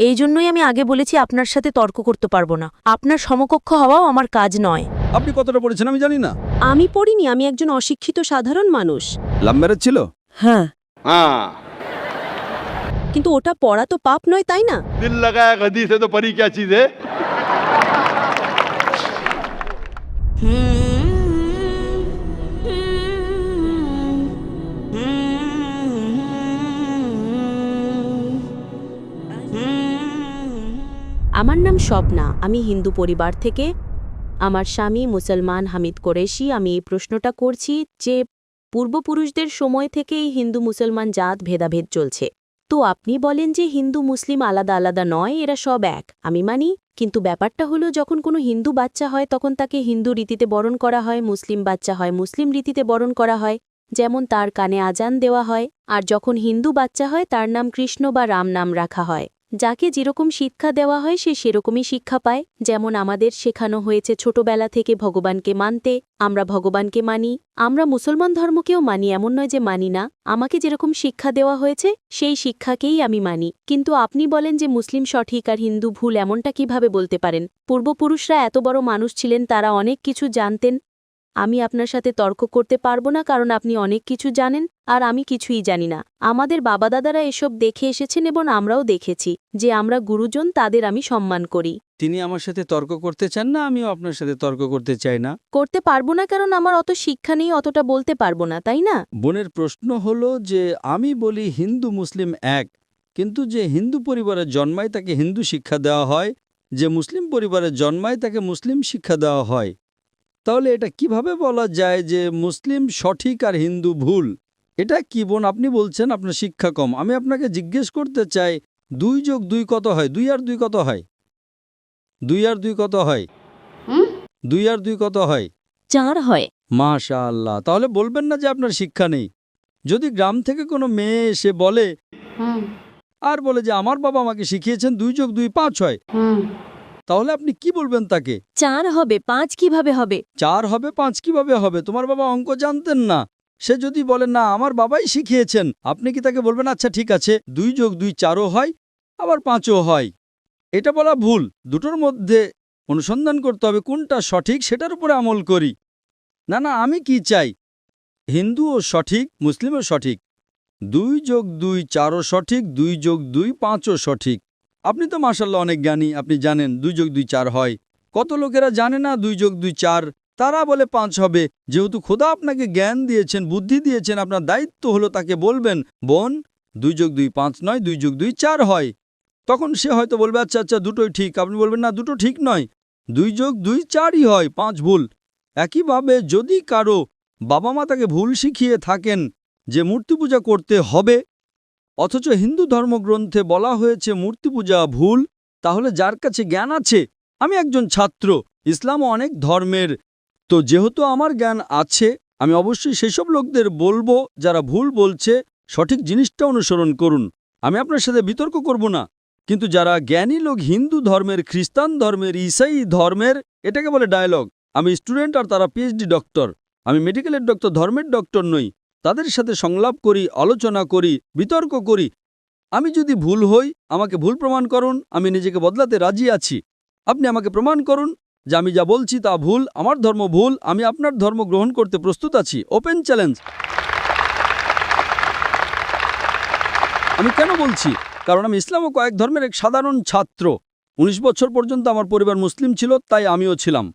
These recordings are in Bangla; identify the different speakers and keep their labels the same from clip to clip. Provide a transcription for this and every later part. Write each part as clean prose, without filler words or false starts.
Speaker 1: এই জন্যই আমি আগে বলেছি আপনার সাথে তর্ক করতে পারবো না। আপনার সমকক্ষ হওয়াও আমার কাজ নয়।
Speaker 2: আপনি কতটা পড়েছেন আমি জানি না।
Speaker 3: আমি পড়িনি, আমি একজন অশিক্ষিত সাধারণ মানুষ।
Speaker 2: লাভ ম্যারেজ ছিল?
Speaker 1: হ্যাঁ,
Speaker 3: কিন্তু ওটা পড়া তো পাপ নয়, তাই না?
Speaker 4: दिल लगाया गधी से तो परी क्या चीज है।
Speaker 3: আমার নাম স্বপ্না, আমি হিন্দু পরিবার থেকে। আমার স্বামী মুসলমান হামিদ কোরেশি। আমি এই প্রশ্নটা করছি যে পূর্বপুরুষদের সময় থেকেই হিন্দু মুসলমান জাত ভেদাভেদ চলছে। তো আপনি বলেন যে হিন্দু মুসলিম আলাদা আলাদা নয়, এরা সব এক। আমি মানি, কিন্তু ব্যাপারটা হলো যখন কোনো হিন্দু বাচ্চা হয় তখন তাকে হিন্দু রীতিতে বরণ করা হয়, মুসলিম বাচ্চা হয় মুসলিম রীতিতে বরণ করা হয়, যেমন তার কানে আজান দেওয়া হয়। আর যখন হিন্দু বাচ্চা হয় তার নাম কৃষ্ণ বা রাম নাম রাখা হয়। যাকে যেরকম শিক্ষা দেওয়া হয় সে সেরকমই শিক্ষা পায়। যেমন আমাদের শেখানো হয়েছে ছোটবেলা থেকে ভগবানকে মানতে, আমরা ভগবানকে মানি। আমরা মুসলমান ধর্মকেও মানি, এমন নয় যে মানি না। আমাকে যেরকম শিক্ষা দেওয়া হয়েছে সেই শিক্ষাকেই আমি মানি। কিন্তু আপনি বলেন যে মুসলিম সঠিক আর হিন্দু ভুল, এমনটা কিভাবে বলতে পারেন? পূর্বপুরুষরা এত বড় মানুষ ছিলেন, তারা অনেক কিছু জানতেন। আমি আপনার সাথে তর্ক করতে পারবো না, কারণ আপনি অনেক কিছু জানেন আর আমি কিছুই জানি না। আমাদের বাবা দাদারা এসব দেখে এসেছেন এবং আমরাও দেখেছি যে আমরা গুরুজন, তাদের আমি সম্মান করি।
Speaker 2: তিনি আমার সাথে তর্ক করতে চান না, আমিও আপনার সাথে তর্ক করতে চাই না।
Speaker 3: করতে পারবো না কারণ আমার অত শিক্ষা নেই, অতটা বলতে পারবো না, তাই না?
Speaker 2: বোনের প্রশ্ন হলো যে আমি বলি হিন্দু মুসলিম এক, কিন্তু যে হিন্দু পরিবারে জন্মায় তাকে হিন্দু শিক্ষা দেওয়া হয়, যে মুসলিম পরিবারে জন্মায় তাকে মুসলিম শিক্ষা দেওয়া হয়। তাহলে এটা কিভাবে বলা যায় যে মুসলিম সঠিক আর হিন্দু ভুল? এটা কি বোন আপনি বলছেন আপনার শিক্ষা কম। আমি আপনাকে জিজ্ঞেস করতে চাই 2 যোগ 2 কত হয়? 2 আর 2 কত হয়? 2 আর 2 কত হয়? 2 আর 2 কত হয়?
Speaker 3: 4 হয়।
Speaker 2: মাশাআল্লাহ। তাহলে বলবেন না যে আপনার শিক্ষা নেই। যদি গ্রাম থেকে কোনো মেয়ে এসে বলে আর বলে যে আমার বাবা আমাকে শিখিয়েছেন 2 যোগ 2 5 হয়, তাহলে আপনি কি বলবেন তাকে?
Speaker 3: 4 হবে, 5 কিভাবে হবে?
Speaker 2: 4 হবে 5 কিভাবে হবে? তোমার বাবা অঙ্ক জানতেন না। সে যদি বলে না আমার বাবাই শিখিয়েছেন, আপনি কি তাকে বলবেন আচ্ছা ঠিক আছে 2 যোগ 2 4ও হয় আবার 5ও হয়? এটা বলা ভুল। দুটোর মধ্যে অনুসন্ধান করতে হবে কোনটা সঠিক, সেটার উপরে আমল করি। না না, আমি কি চাই হিন্দুও সঠিক মুসলিমও সঠিক, 2 যোগ 2 4ও সঠিক, 2 যোগ 2 5ও সঠিক। আপনি তো মাশাআল্লাহ অনেক জ্ঞানী, আপনি জানেন 2 যোগ 2 4 হয়। কত লোকেরা জানে না 2 যোগ 2 4, তারা বলে 5 হবে। যেহেতু খোদা আপনাকে জ্ঞান দিয়েছেন, বুদ্ধি দিয়েছেন, আপনার দায়িত্ব হলো তাকে বলবেন বোন 2 যোগ 2 5 নয়, 2 যোগ 2 4 হয়। তখন সে হয়তো বলবে আচ্ছা আচ্ছা দুটোই ঠিক। আপনি বলবেন না দুটো ঠিক নয়, 2 যোগ 2 4ই হয়, 5 ভুল। একইভাবে যদি কারো বাবা মা তাকে ভুল শিখিয়ে থাকেন যে মূর্তি পূজা করতে হবে, অথচ হিন্দু ধর্মগ্রন্থে বলা হয়েছে মূর্তি পূজা ভুল, তাহলে যার কাছে জ্ঞান আছে, আমি একজন ছাত্র, ইসলামও অনেক ধর্মের, তো যেহেতু আমার জ্ঞান আছে আমি অবশ্যই সেসব লোকদের বলবো যারা ভুল বলছে সঠিক জিনিসটা অনুসরণ করুন। আমি আপনার সাথে বিতর্ক করব না। কিন্তু যারা জ্ঞানী লোক হিন্দু ধর্মের, খ্রিস্টান ধর্মের, ঈসাই ধর্মের, এটাকে বলে ডায়ালগ। আমি স্টুডেন্ট আর তারা পিএইচডি ডক্টর। আমি মেডিকেলের ডক্টর, ধর্মের ডক্টর নই। তাদের সাথে সংলাপ করি, আলোচনা করি, বিতর্ক করি। আমি যদি ভুল হই আমাকে ভুল প্রমাণ করুন, আমি নিজেকে বদলাতে রাজি আছি। আপনি আমাকে প্রমাণ করুন যে আমি যা বলছি তা ভুল, আমার ধর্ম ভুল, আমি আপনার ধর্ম গ্রহণ করতে প্রস্তুত আছি। Open challenge. আমি কেন বলছি? কারণ আমি ইসলাম ও কয়েক ধর্মের এক সাধারণ ছাত্র। 19 বছর পর্যন্ত আমার পরিবার মুসলিম ছিল, তাই আমিও ছিলাম।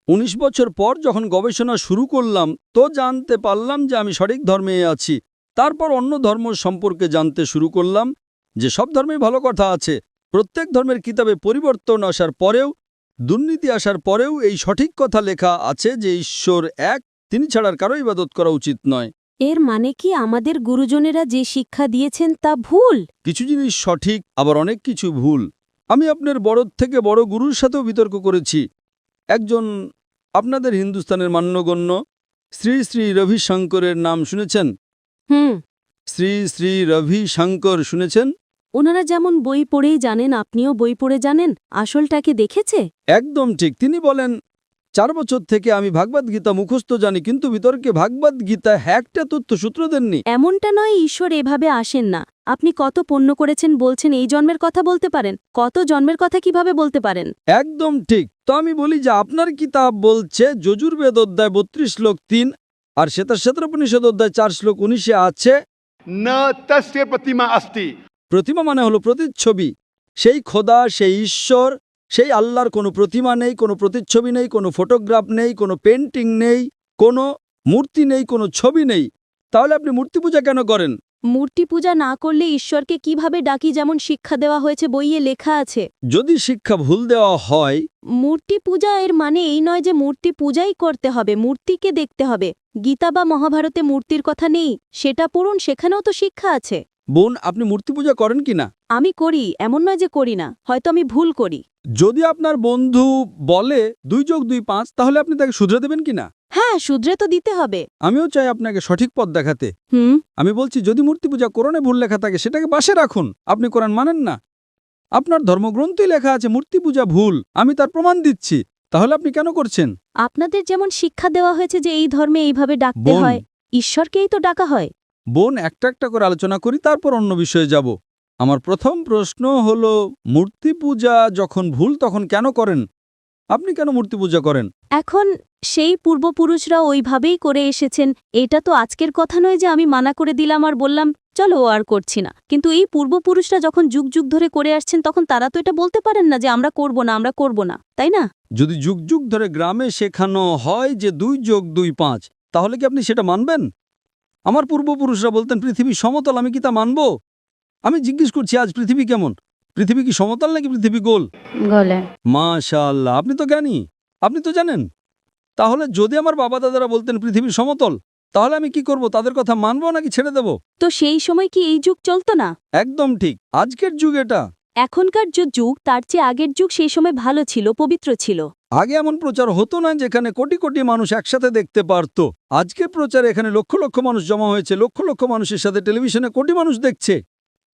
Speaker 2: 19 বছর পর যখন গবেষণা শুরু করলাম তো জানতে পারলাম যে আমি সঠিক ধর্মে আছি। তারপর অন্য ধর্ম সম্পর্কে জানতে শুরু করলাম যে সব ধর্মেই ভালো কথা আছে। প্রত্যেক ধর্মের কিতাবে পরিবর্তন আসার পরেও, দুর্নীতি আসার পরেও এই সঠিক কথা লেখা আছে যে ঈশ্বর এক, তিনি ছাড়ার কারো ইবাদত করা উচিত নয়।
Speaker 3: এর মানে কি আমাদের গুরুজনেরা যে শিক্ষা দিয়েছেন তা ভুল?
Speaker 2: কিছু জিনিস সঠিক, আবার অনেক কিছু ভুল। আমি আপনার বড় থেকে বড় গুরুর সাথেও বিতর্ক করেছি। একজন আপনাদের হিন্দুস্তানের মান্যগণ্য শ্রী শ্রী রবিশঙ্করের নাম শুনেছেন? শ্রী শ্রী রবিশঙ্কর শুনেছেন?
Speaker 3: ওনারা যেমন বই পড়েই জানেন, আপনিও বই পড়ে জানেন, আসলটাকে দেখেছে?
Speaker 2: একদম ঠিক। তিনি বলেন 4 বছর থেকে আমি ভাগবত গীতা মুখস্থ জানি, কিন্তু বিতর্কে ভাগবত গীতা একটা তথ্য সূত্র দেননি।
Speaker 3: এমনটা নয়, ঈশ্বর এভাবে আসেন না। আপনি কত পুণ্য করেছেন বলছেন এই জন্মের কথা বলতে পারেন? কত জন্মের কথা কিভাবে বলতে পারেন?
Speaker 2: একদম ঠিক। তো আমি বলি যে আপনার কিতাব বলছে যজুর্বেদ অধ্যায় 32 শ্লোক 3 আর শ্বেতাশ্বেতোপনিষদ অধ্যায় 4 শ্লোক 19 আছে
Speaker 4: न तस्य प्रतिमा अस्ति।
Speaker 2: প্রতিমা মানে হলো প্রতিচ্ছবি। সেই খোদা, সেই ঈশ্বর, সেই আল্লাহর কোনো প্রতিমা নেই, কোনো প্রতিচ্ছবি নেই, কোনো ফটোগ্রাফ নেই, কোনো পেন্টিং নেই, কোনো মূর্তি নেই, কোনো ছবি নেই। তাহলে আপনি মূর্তি পূজা কেন করেন?
Speaker 3: মূর্তি পূজা না করলে ঈশ্বরকে কিভাবে ডাকি, যেমন শিক্ষা দেওয়া হয়েছে, বইয়ে লেখা আছে।
Speaker 2: যদি শিক্ষা ভুল দেওয়া হয়,
Speaker 3: মূর্তি পূজা এর মানে এই নয় যে মূর্তি পূজাই করতে হবে, মূর্তিকে দেখতে হবে। গীতা বা মহাভারতে মূর্তির কথা নেই, সেটা পড়ুন, সেখানেও তো শিক্ষা আছে।
Speaker 2: বোন, আপনি মূর্তি পূজা করেন কিনা?
Speaker 3: আমি করি, এমন নয় যে করি না, হয়তো আমি ভুল করি।
Speaker 2: যদি আপনার বন্ধু বলে 2 যোগ 2 5, তাহলে আপনি তাকে শুধরে দেবেন কিনা?
Speaker 3: হ্যাঁ, শুধরে তো দিতে হবে।
Speaker 2: আমিও চাই আপনাকে সঠিক পথ দেখাতে। আমি বলছি, যদি মূর্তি পূজা কোরআনে ভুল লেখা থাকে সেটাকে পাশে রাখুন। আপনি কোরআন মানেন না, আপনার ধর্মগ্রন্থই লেখা আছে মূর্তি পূজা ভুল, আমি তার প্রমাণ দিচ্ছি। তাহলে আপনি কেন করছেন?
Speaker 3: আপনাদের যেমন শিক্ষা দেওয়া হয়েছে যে এই ধর্মে এইভাবে ডাকতে
Speaker 2: বোন।
Speaker 3: হয়, ঈশ্বরকেই তো ডাকা হয়।
Speaker 2: বোন, একটা একটা করে আলোচনা করি, তারপর অন্য বিষয়ে যাব। আমার প্রথম প্রশ্ন হলো, মূর্তি পূজা যখন ভুল তখন কেন করেন? আপনি কেন মূর্তি পূজা করেন?
Speaker 3: এখন সেই পূর্বপুরুষরা ওইভাবেই করে এসেছেন, এটা তো আজকের কথা নয় যে আমি মানা করে দিলাম আর বললাম চলো আর করছি না। কিন্তু এই পূর্বপুরুষরা যখন যুগ যুগ ধরে করে আসছেন, তখন তারা তো এটা বলতে পারেন না যে আমরা করব না, আমরা করব না, তাই না?
Speaker 2: যদি যুগ যুগ ধরে গ্রামে শেখানো হয় যে 2 যোগ 2 5, তাহলে কি আপনি সেটা মানবেন? আমার পূর্বপুরুষরা বলতেন পৃথিবী সমতল, আমি কি তা মানব? আমি জিজ্ঞেস করছি, আজ পৃথিবী কেমন? পৃথিবী কি সমতল নাকি পৃথিবী গোল?
Speaker 3: গলে।
Speaker 2: মাশাআল্লাহ, আপনি তো জ্ঞানী, আপনি তো জানেন। তাহলে যদি আমার বাবা দাদারা বলতেন পৃথিবী সমতল, তাহলে আমি কি করব? তাদের কথা মানবো নাকি ছেড়ে দেব?
Speaker 3: তো সেই সময় কি এই যুগ চলতো না?
Speaker 2: একদম ঠিক, আজকের যুগ এটা।
Speaker 3: এখনকার যে যুগ তার চেয়ে আগের যুগ সেই সময় ভালো ছিল, পবিত্র ছিল।
Speaker 2: আগে এমন প্রচার হতো না যেখানে কোটি কোটি মানুষ একসাথে দেখতে পারত। আজকে প্রচারে এখানে লক্ষ লক্ষ মানুষ জমা হয়েছে, লক্ষ লক্ষ মানুষের সাথে টেলিভিশনে কোটি মানুষ দেখছে।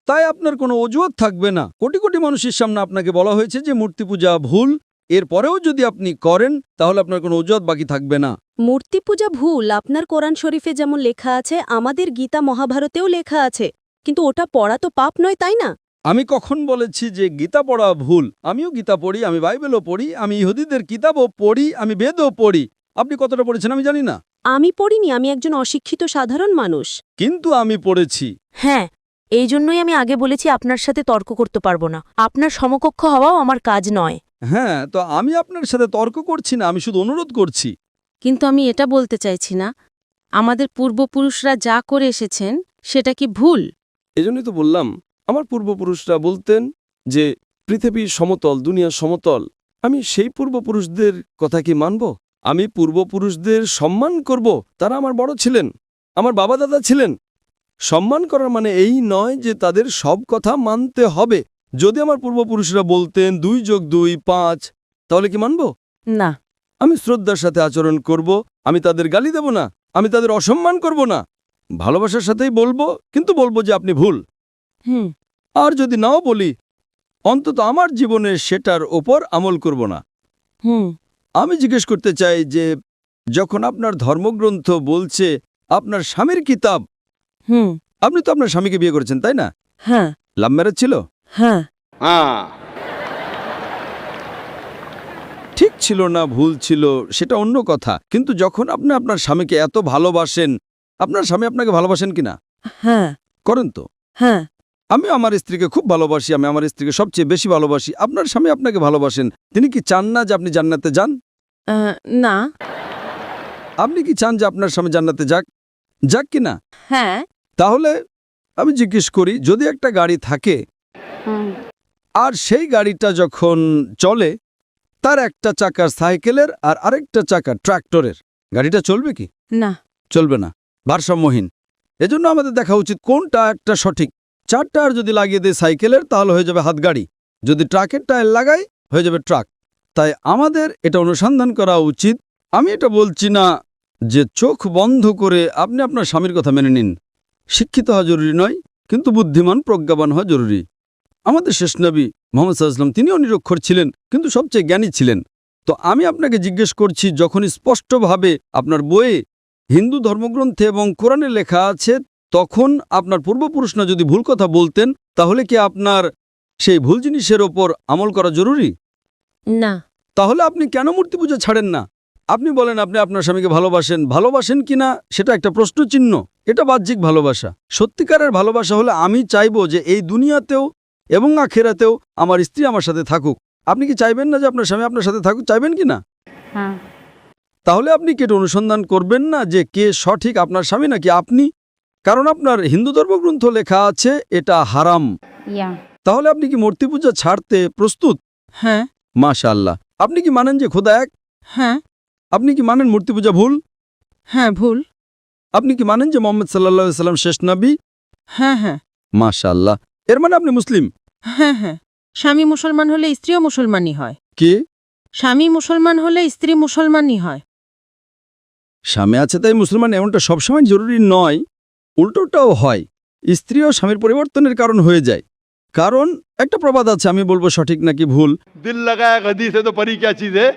Speaker 2: তাই আপনার কোনো অজুহাত থাকবে না। কোটি কোটি মানুষের সামনে আপনাকে বলা হয়েছে যে মূর্তি পূজা ভুল, এরপরেও যদি আপনি করেন তাহলে আপনার কোনো অজুহাত বাকি থাকবে না।
Speaker 3: মূর্তি পূজা ভুল আপনার কোরআন শরীফে যেমন লেখা আছে, আমাদের গীতা মহাভারতেও লেখা আছে, কিন্তু ওটা পড়া তো পাপ নয়, তাই না?
Speaker 2: আমি কখন বলেছি যে গীতা পড়া ভুল? আমিও গীতা পড়ি, আমি বাইবেলও পড়ি, আমি ইহুদিদের কিতাবও পড়ি, আমি বেদও পড়ি। আপনি কতটা পড়েছেন আমি জানি না,
Speaker 3: আমি পড়িনি, আমি একজন অশিক্ষিত সাধারণ মানুষ।
Speaker 2: কিন্তু আমি পড়েছি।
Speaker 1: হ্যাঁ, এই জন্যই আমি আগে বলেছি আপনার সাথে তর্ক করতে পারবো না। আপনার সমকক্ষ হওয়াও আমার কাজ নয়।
Speaker 2: হ্যাঁ, তো আমি আপনার সাথে তর্ক করছি না, আমি শুধু অনুরোধ করছি।
Speaker 5: কিন্তু আমি এটা বলতে চাইছি না, আমাদের পূর্বপুরুষরা যা করে এসেছেন সেটা কি ভুল?
Speaker 6: এজন্যই তো বললাম, আমার পূর্বপুরুষরা বলতেন যে পৃথিবী সমতল, দুনিয়া সমতল। আমি সেই পূর্বপুরুষদের কথা কি মানব? আমি পূর্বপুরুষদের সম্মান করব, তারা আমার বড় ছিলেন, আমার বাবা দাদা ছিলেন। সম্মান করার মানে এই নয় যে তাদের সব কথা মানতে হবে। যদি আমার পূর্বপুরুষরা বলতেন 2 যোগ 2 5, তাহলে কি মানব?
Speaker 5: না।
Speaker 6: আমি শ্রদ্ধার সাথে আচরণ করব, আমি তাদের গালি দেব না, আমি তাদের অসম্মান করব না, ভালোবাসার সাথেই বলবো, কিন্তু বলবো যে আপনি ভুল।
Speaker 5: হুম।
Speaker 6: আর যদি নাও বলি, অন্তত আমার জীবনে সেটার ওপর আমল করব না।
Speaker 5: হুম।
Speaker 6: আমি জিজ্ঞেস করতে চাই যে যখন আপনার ধর্মগ্রন্থ বলছে আপনার স্বামীর কিতাব,
Speaker 5: হুম।
Speaker 6: আপনি তো আপনার স্বামীকে বিয়ে করেছেন, তাই না?
Speaker 5: হ্যাঁ।
Speaker 6: লাভ ম্যারেজ ছিল?
Speaker 5: হ্যাঁ।
Speaker 4: हाँ
Speaker 6: ঠিক ছিল না ভুল ছিল সেটা অন্য কথা, কিন্তু যখন আপনি আপনার স্বামীকে এত ভালোবাসেন, আপনার স্বামী আপনাকে ভালোবাসেন কিনা?
Speaker 5: হ্যাঁ।
Speaker 6: করেন তো?
Speaker 5: হ্যাঁ।
Speaker 6: আমি আমার স্ত্রীকে খুব ভালোবাসি, আমি আমার স্ত্রীকে সবচেয়ে বেশি ভালোবাসি। আপনার স্বামী আপনাকে ভালোবাসেন, তিনি কি চান না যে আপনি জান্নাতে যান?
Speaker 5: না।
Speaker 6: আপনি কি চান যে আপনার স্বামী জান্নাতে যাক? যাক কি না?
Speaker 5: হ্যাঁ।
Speaker 6: তাহলে আমি জিজ্ঞেস করি, যদি একটা গাড়ি থাকে আর সেই গাড়িটা যখন চলে, তার একটা চাকা সাইকেলের আর আরেকটা চাকা ট্রাক্টরের, গাড়িটা চলবে কি?
Speaker 5: না।
Speaker 6: চলবে না, ভারসাম্যহীন। এজন্য আমাদের দেখা উচিত কোনটা একটা সঠিক। 4 টায়ার যদি লাগিয়ে দেয় সাইকেলের, তাহলে হয়ে যাবে হাতগাড়ি। যদি ট্রাকের টায়ার লাগাই, হয়ে যাবে ট্রাক। তাই আমাদের এটা অনুসন্ধান করা উচিত। আমি এটা বলছি না যে চোখ বন্ধ করে আপনি আপনার স্বামীর কথা মেনে নিন। শিক্ষিত হওয়া জরুরি নয়, কিন্তু বুদ্ধিমান প্রজ্ঞাবান হওয়া জরুরি। আমাদের শেষ নবী মুহাম্মদ সাল্লাল্লাহু আলাইহি ওয়াসাল্লাম, তিনিও নিরক্ষর ছিলেন, কিন্তু সবচেয়ে জ্ঞানী ছিলেন।
Speaker 2: তো আমি আপনাকে জিজ্ঞেস করছি, যখন স্পষ্টভাবে আপনার বইয়ে হিন্দু ধর্মগ্রন্থে এবং কোরআনে লেখা আছে, তখন আপনার পূর্বপুরুষরা যদি ভুল কথা বলতেন, তাহলে কি আপনার সেই ভুল জিনিসের ওপর আমল করা জরুরি?
Speaker 5: না।
Speaker 2: তাহলে আপনি কেন মূর্তি পূজা ছাড়েন না? আপনি বলেন আপনি আপনার স্বামীকে ভালোবাসেন কিনা সেটা একটা প্রশ্নচিহ্ন। এটা বাহ্যিক ভালোবাসা। সত্যিকারের ভালোবাসা হলে আমি চাইবো যে এই দুনিয়াতেও এবং আখেরাতেও আমার স্ত্রী আমার সাথে থাকুক। আপনি কি চাইবেন না যে আপনার স্বামী আপনার সাথে থাকুক? চাইবেন কি না?
Speaker 5: হ্যাঁ।
Speaker 2: তাহলে আপনি কি এটা অনুসন্ধান করবেন না যে কে সঠিক, আপনার স্বামী নাকি আপনি? কারণ আপনার হিন্দু ধর্মগ্রন্থ লেখা আছে এটা হারাম। তাহলে আপনি কি মূর্তি পূজা ছাড়তে প্রস্তুত?
Speaker 5: হ্যাঁ।
Speaker 2: মাশাআল্লাহ। আপনি কি মানেন যে খোদা এক?
Speaker 5: হ্যাঁ।
Speaker 2: আপনি কি মানেন মূর্তি পূজা ভুল?
Speaker 5: হ্যাঁ, ভুল।
Speaker 2: আপনি কি মানেন যে মোহাম্মদ সাল্লাল্লাহু আলাইহি সাল্লাম শেষ নবী?
Speaker 5: হ্যাঁ, হ্যাঁ।
Speaker 2: মাশাআল্লাহ। এর মানে আপনি মুসলিম?
Speaker 5: হ্যাঁ, হ্যাঁ। স্বামী মুসলমান হলে স্ত্রীও মুসলমানই হয়।
Speaker 2: কি?
Speaker 5: স্বামী মুসলমান হলে স্ত্রী মুসলমানই হয়।
Speaker 2: স্বামী আছে তাই মুসলমান এমনটা সবসময় জরুরি নয়, উল্টোটাও হয়। স্ত্রীও স্বামীর পরিবর্তনের কারণ হয়ে যায়। কারণ একটা প্রবাদ আছে, আমি বলবো সঠিক নাকি ভুল।
Speaker 4: दिल लगाया गदी से तो परी क्या चीज है।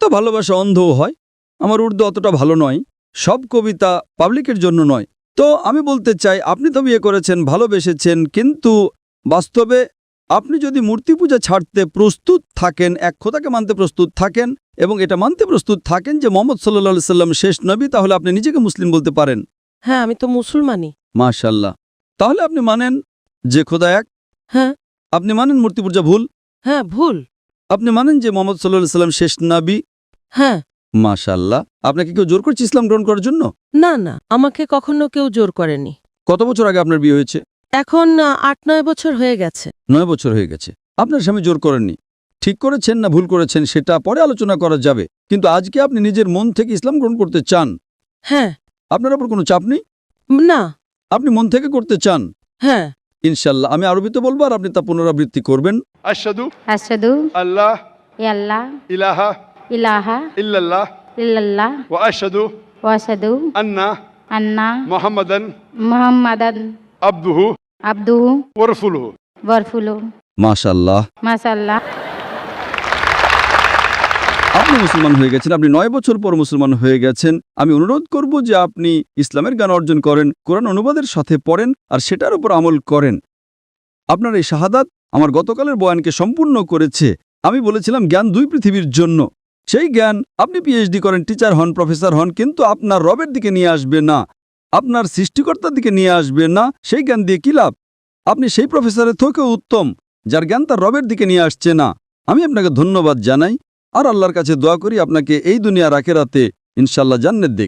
Speaker 2: তো ভালোবাসা অন্ধও হয়। আমার উর্দু অতটা ভালো নয়, সব কবিতা পাবলিকের জন্য নয়। তো আমি বলতে চাই, আপনি তো বিয়ে করেছেন, ভালোবেসেছেন, কিন্তু বাস্তবে আপনি যদি মূর্তি পূজা ছাড়তে প্রস্তুত থাকেন, এক খোদাকে মানতে প্রস্তুত থাকেন এবং এটা মানতে প্রস্তুত থাকেন যে মোহাম্মদ সাল্লাল্লাহু আলাইহি সাল্লাম শেষ নবী, তাহলে আপনি নিজেকে মুসলিম বলতে পারেন।
Speaker 5: হ্যাঁ, আমি তো মুসলমানই।
Speaker 2: মাশাআল্লাহ। তাহলে আপনি মানেন যে খোদা এক?
Speaker 5: হ্যাঁ।
Speaker 2: আপনি মানেন মূর্তি পূজা ভুল?
Speaker 5: হ্যাঁ, ভুল।
Speaker 2: আপনি মানেন যে মোহাম্মদ সাল্লাল্লাহু আলাইহি সাল্লাম শেষ নবী?
Speaker 5: হ্যাঁ।
Speaker 2: মাশাআল্লাহ। আপনাকে কেউ জোর করছে ইসলাম গ্রহণ করার জন্য?
Speaker 5: না, না, আমাকে কখনো কেউ জোর করেনি।
Speaker 2: কত বছর আগে আপনার বিয়ে হয়েছে?
Speaker 5: এখন 8-9 বছর হয়ে গেছে।
Speaker 2: 9 বছর হয়ে গেছে। আপনার স্বামী জোর করেননি। ঠিক করেছেন না ভুল করেছেন সেটা পরে আলোচনা করা যাবে, কিন্তু আজকে আপনি নিজের মন থেকে ইসলাম গ্রহণ করতে চান।
Speaker 5: হ্যাঁ।
Speaker 2: আপনার উপর কোনো চাপ নেই?
Speaker 5: না।
Speaker 2: আপনি মন থেকে করতে চান?
Speaker 5: হ্যাঁ।
Speaker 2: ইনশাআল্লাহ। আমি আরবিতে বলবো আর আপনি তা পুনরাবৃত্তি করবেন।
Speaker 4: अशहदु
Speaker 7: अशहदु
Speaker 4: अल्लाह
Speaker 7: अल्लाह
Speaker 4: इलाहा
Speaker 7: इलाहा
Speaker 4: इल्लल्लाह
Speaker 7: इल्लल्लाह
Speaker 4: व अशहदु
Speaker 7: व अशहदु
Speaker 4: अन्ना
Speaker 7: अन्ना
Speaker 4: मुहम्मदन
Speaker 7: मुहम्मदन
Speaker 4: अब्दुहु
Speaker 7: अब्दुहु
Speaker 4: व रसूलुहु।
Speaker 7: वरफुलु
Speaker 2: মাশাআল্লাহ।
Speaker 7: माशाअल्लाह।
Speaker 2: আপনি মুসলমান হয়ে গেছেন, আপনি 9 বছর পর মুসলমান হয়ে গেছেন। আমি অনুরোধ করব যে আপনি ইসলামের জ্ঞান অর্জন করেন, কোরআন অনুবাদের সাথে পড়েন আর সেটার উপর আমল করেন। আপনার এই শাহাদাত আমার গতকালের বয়ানকে সম্পূর্ণ করেছে। আমি বলেছিলাম জ্ঞান 2 পৃথিবীর জন্য। সেই জ্ঞান আপনি পিএইচডি করেন, টিচার হন, প্রফেসর হন, কিন্তু আপনার রবের দিকে নিয়ে আসবে না, আপনার সৃষ্টিকর্তার দিকে নিয়ে আসবে না। সেই জ্ঞান দিয়ে কি লাভ? আপনি সেই প্রফেসরের থেকেও উত্তম যার জ্ঞান তার রবের দিকে নিয়ে আসছে না। আমি আপনাকে ধন্যবাদ জানাই আর আল্লাহর কাছে দোয়া করি আপনাকে এই দুনিয়ার আখিরাতে ইনশাআল্লাহ জান্নাত দিক।